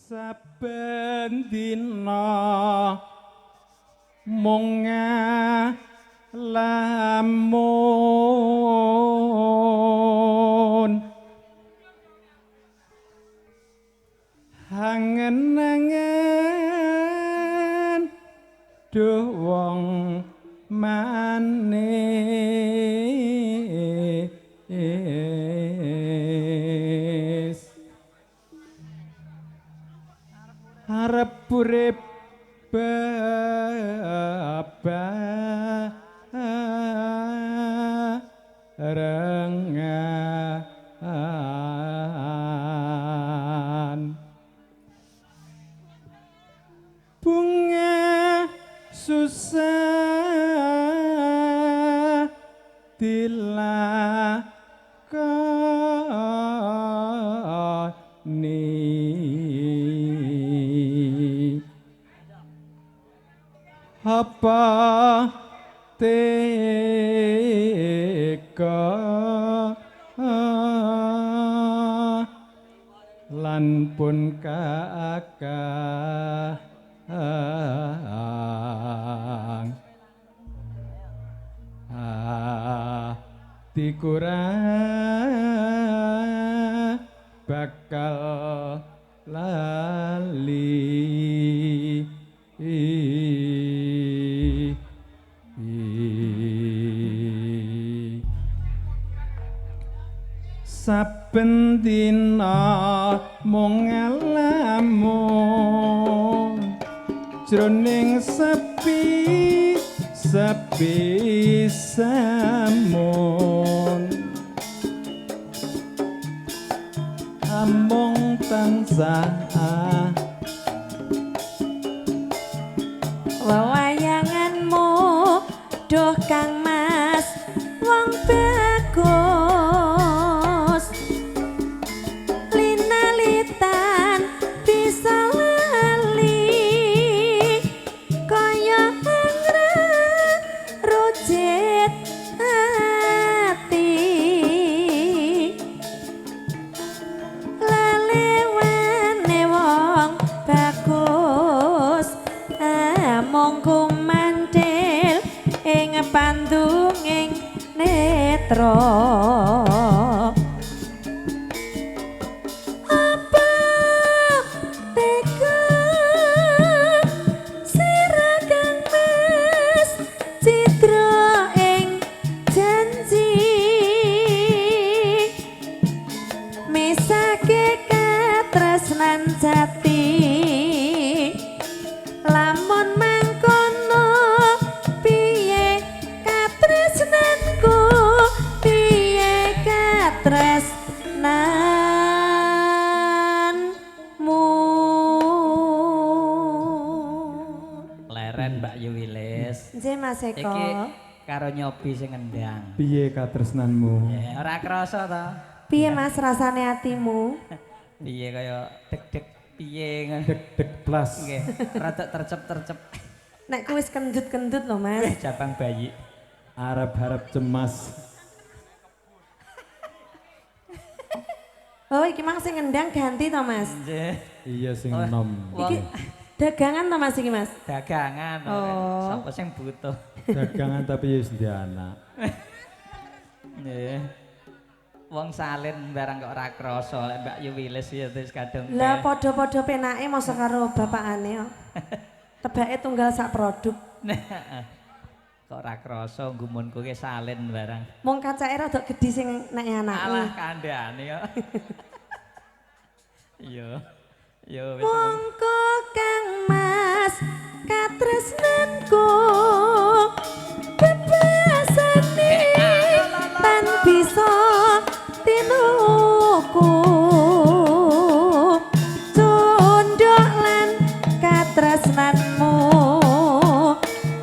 saben dina mung lamun hangen-angen duh wong manis arep urip bebarengan bunga susah dilakoni apa teka lan pun kakang ati kurang bakal lali saben dina mung ngalamun jroning sepi samun amung tansah wewayanganmu duh Kang Mas wong bagus linalitan bisa lali kaya rujit hati lalewane wong bagus mung kumantil ing pandunging netra apa teka sira Kang Mas citra ing janji misake katresnan jati lamun mangkono piye katresnanku piye katresnanmu leren Mbak Yu Wilis nggih Mas Eko iki karo nyobi sing ngendang piye katresnanmu ora krasa to piye Mas rasane atimu piye kaya deg-deg piye ngono deg-deg plas nggih rada tercep-tercep nek ku wis kendut-kendut lho Mas jabang bayi harap-harap cemas oh iki mang sing ngendang ganti to Mas nggih iya sing nom iki dagangan to Mas iki Mas dagangan Oh. sapa sing butuh dagangan tapi wis ndek anak nggih wong salin barang kok ora krasa lek Mbak Yu Wilis ya wis kadung lah padha-padha penake masa karo bapakane kok tebake tunggal sak produk kok ora krasa gumunku ki salin barang mung kacake rada gedhi sing nek anake alah kandhane kok iya yo wis mongko Kang Mas katresnanku bebasane tan bisa tinuku condok lan katresnanmu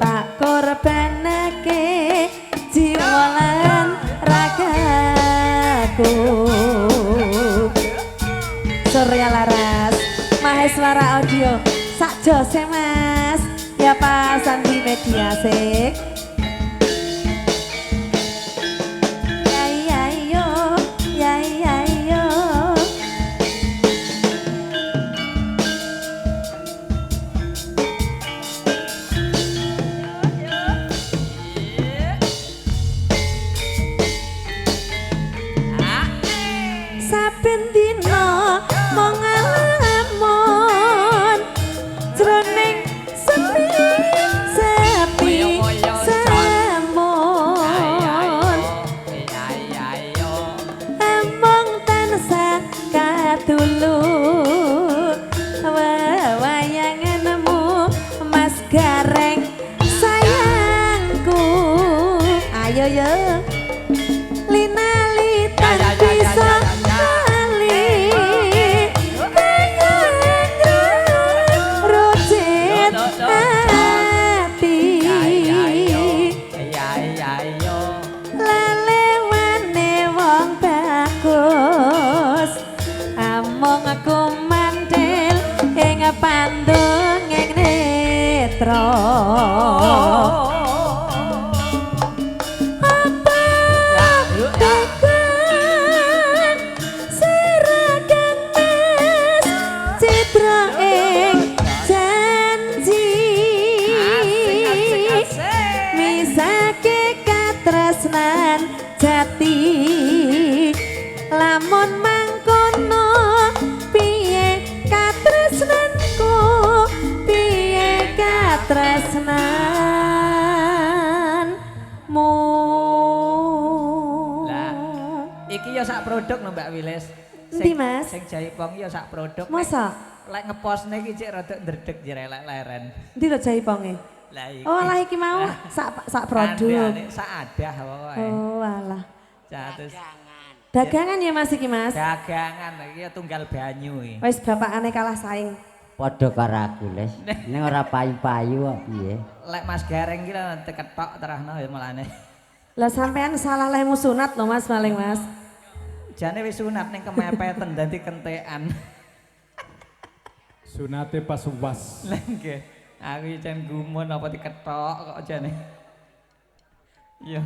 tak korbanake jiwa lan ragaku Surya Laras Maheswara Audio sak jose Mas ya Pak Sandi Media sik pandongeng netra jati lamun mangkono piye katresnanku piye katresnanmu lah iki ya sak produk no Mbak Wilis endi Mas sing Jaipong ya sak produk masa lek ngeposne iki cek rada ndredeg jelek leren endi lho Jaiponge lah iki oh lah iki mau sak produk sak adah pokoke oh alah dagangan ya Mas iki Mas dagangan iki ya tunggal banyu iki wis bapakane kalah saing padha karo aku Les ning ora payu-payu kok piye lek Mas Gareng iki lho ketok terahno ya mulane lah sampean salah lemu sunat lho Mas paling Mas jane wis sunat ning kemepeten dadi kentekan sunate pas was lha nggih aku jan gumun apa diketok kok jane iya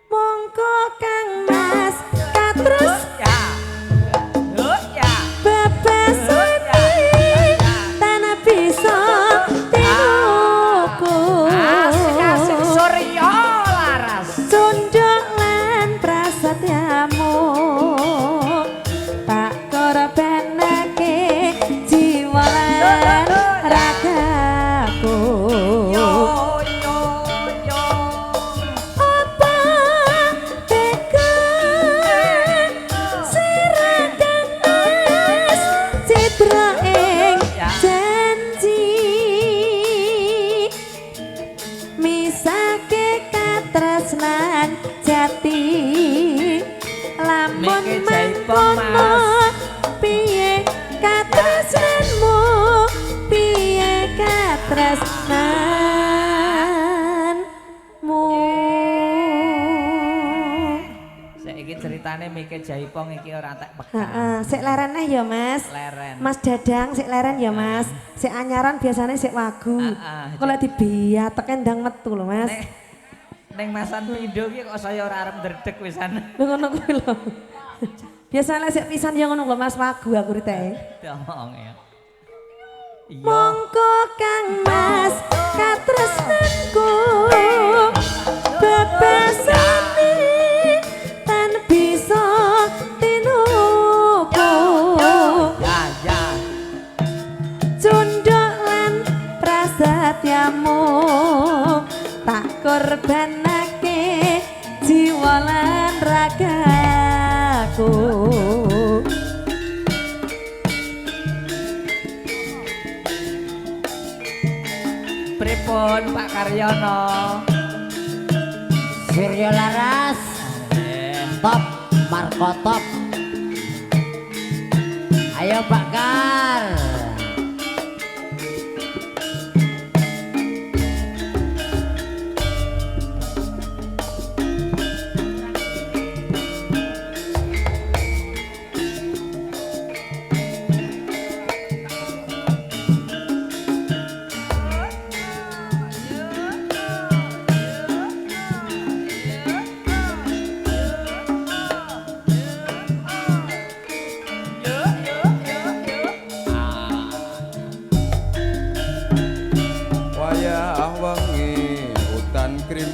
mongko Kang Mas katrus ya ya bebasane tanah bisa tinuku asik surya laras condok lan prasetyamu tak korbanake jiwa lan ragaku lamun mangkono piye katresnanmu piye katresnanmu saiki ceritane Mike Jaipong iki ora tak pegang heeh sik leren neh ya Mas leren Mas Dadang sik leren ya Mas sik anyaran biasanya sik wagu kok lek dibiatek ndang metu lho Mas Neng masan pindo ki kok saya ora arep ndredeg wisan. Lho ngono kuwi lho. Biasane sik pisan ya ngono lho Mas wagu aku rite. Dong ya. Iya. Mongko Kang Mas katresnanku bebasane tan bisa tinuku. Ya. Cunduk lan prasetyamu tak korbanake jiwa lan ragaku Pripun Pak Karyono Surya Laras top Marco top ayo Pak Kar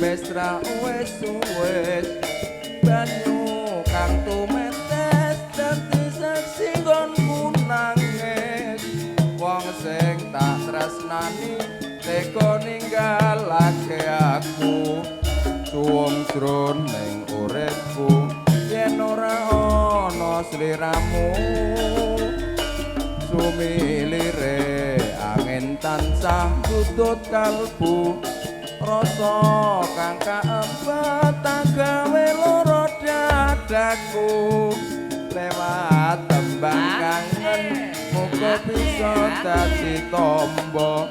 Mesra wes banyu kang tumetes dadi saksi nggonku nangis wong sing tak tresnani teka ninggalake aku suwung jroning uripku yen ora ana sliramu sumilire angin tansah tutut kalbu rasa kang kaempat tak gawe loro dadaku lewat tembang kangen muga bisa dadi tombo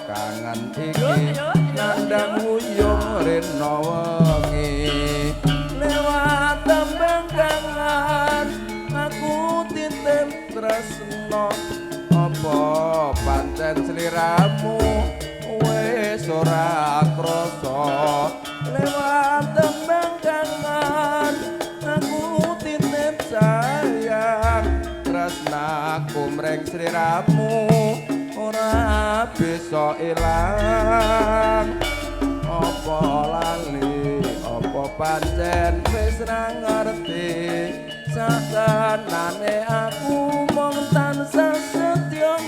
kangen iki nandang wuyung rena wengi lewat tembang kangen aku titip tresno apa pancen sliramu wis ora krasa lewat tembang kangen aku titip sayang tresnaku mring sliramu ora bisa ilang apa lali apa pancen wis ra ngerti sakanane aku mung tansah setya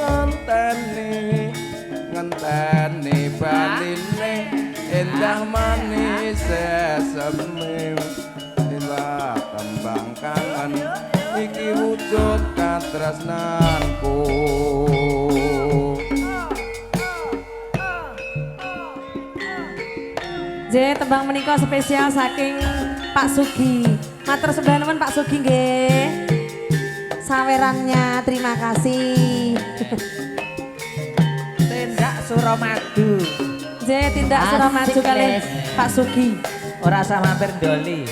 ngenteni baline endah manis sesemi lila kembang kangen iki wujud katresnanku. J tembang menika spesial saking Pak Sugi. Matur sembah nuwun Pak Sugi nggih. Sawerannya terima kasih. Tindak Suramadu. J tindak Suramadu kali Pak Sugi. Ora usah mampir Doli.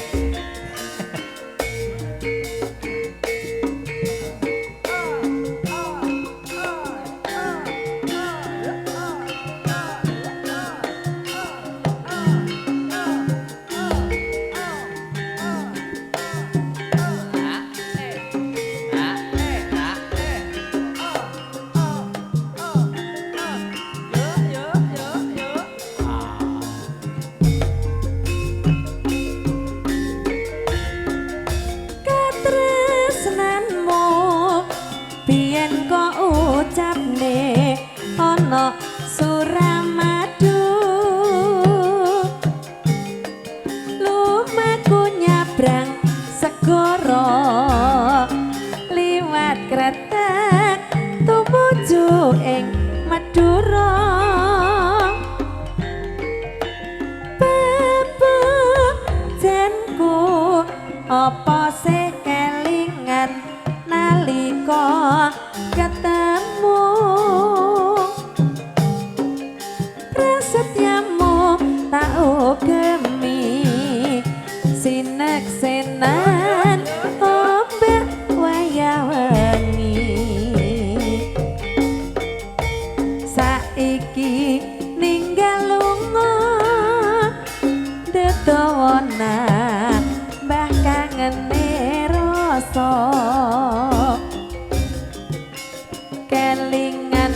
ucapne ana Suramadu lumaku nyabrang segara liwat kretek tumuju ing Madura bebejenku apa sih kelingan nalika ketemu prasetyamu tak ugemi sineksenan ombak waya wengi saiki ninggal lunga detawana mbah kangene rasa kelingan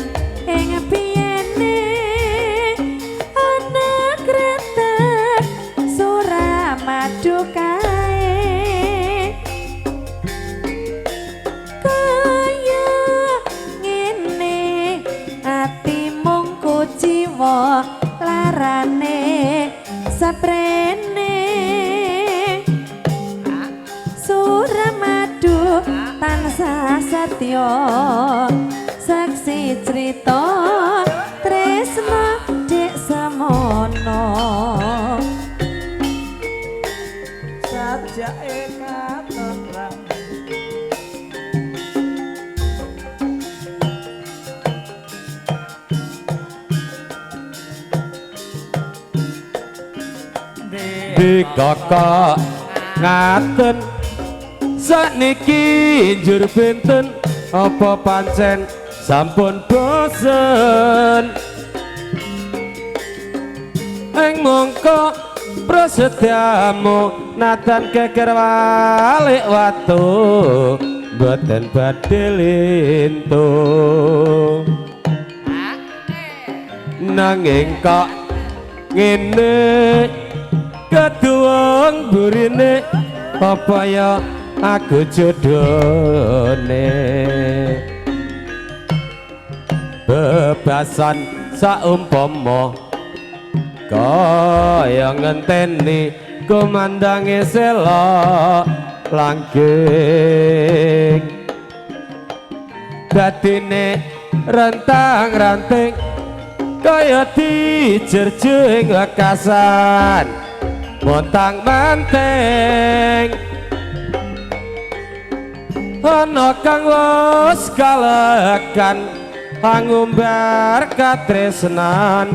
ing biyene ana kretek Suramadu kae kaya ngene ati mung kuciwa larane saprene Suramadu tansah setya saksi cerita tresna dek semono sajake katon di kakak ngaten sakniki njur benten apa pancen sampun bosen ing mongko prasetyamu natan keker walik watu mboten badhe lintu nanging kok ngene keduwang burine apa ya aku jodone bebasan saumpama kaya ngenteni kumandange sela langgeng dadine rentang-ranting kaya dijerjeng lekasan montang manteng ana kang wis kalekan pangumbar katresnan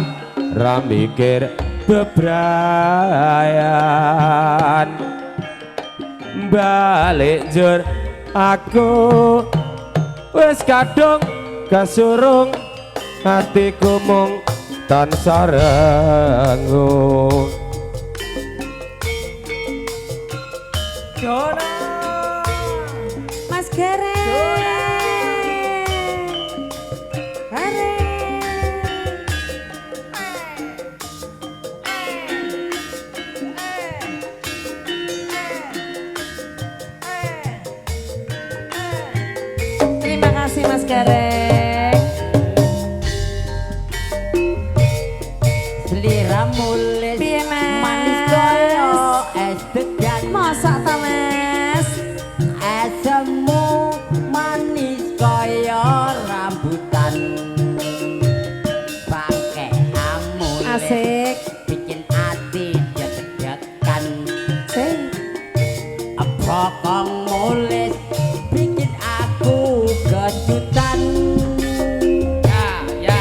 ra mikir bebrayan balik jur aku wis kadung kasurung hatiku mung tansah rengung. Mas Gareng. Terima kasih Mas Gareng. Selira mulis Piye, Mas? manis kaya es degan. Masak ta Mas? Esemmu manis kaya rambutan. Pakai amulis Asik. bikin hati deg-degan. Sing. Pokong mulis bikin aku kejutan.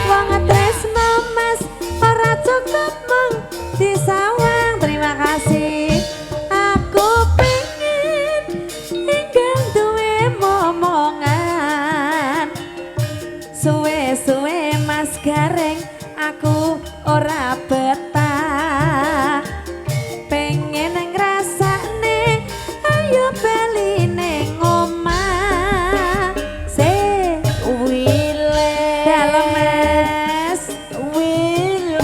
Wong tresno Mas ora cukup mung disawang. Terima kasih. Aku pengen ingkang duwe momongan. Suwe-suwe Mas Gareng aku ora betah. Pengen ngrasakne ayo bali ning omah. Se Wile dalem Mas. Wiles,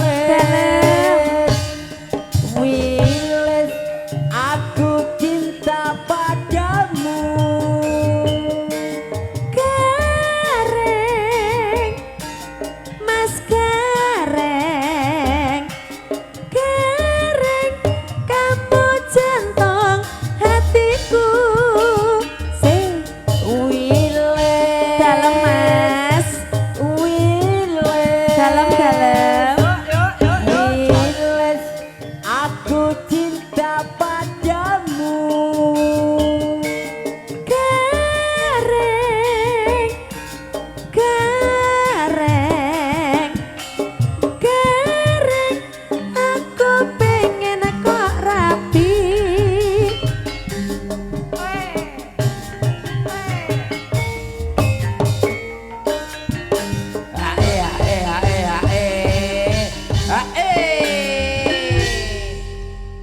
Wiles, aku cinta padamu. Gareng, Mas Gareng, Gareng, kamu jantung hatiku. Sing Wiles, dalem Mas, Wiles, dalem-dalem. Wiles, aku cinta padamu. Gareng, Gareng, Gareng, aku pengen kok rapi.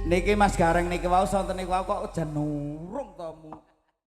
Niki Mas Gareng niki wau sonten niku wau kok jan nurung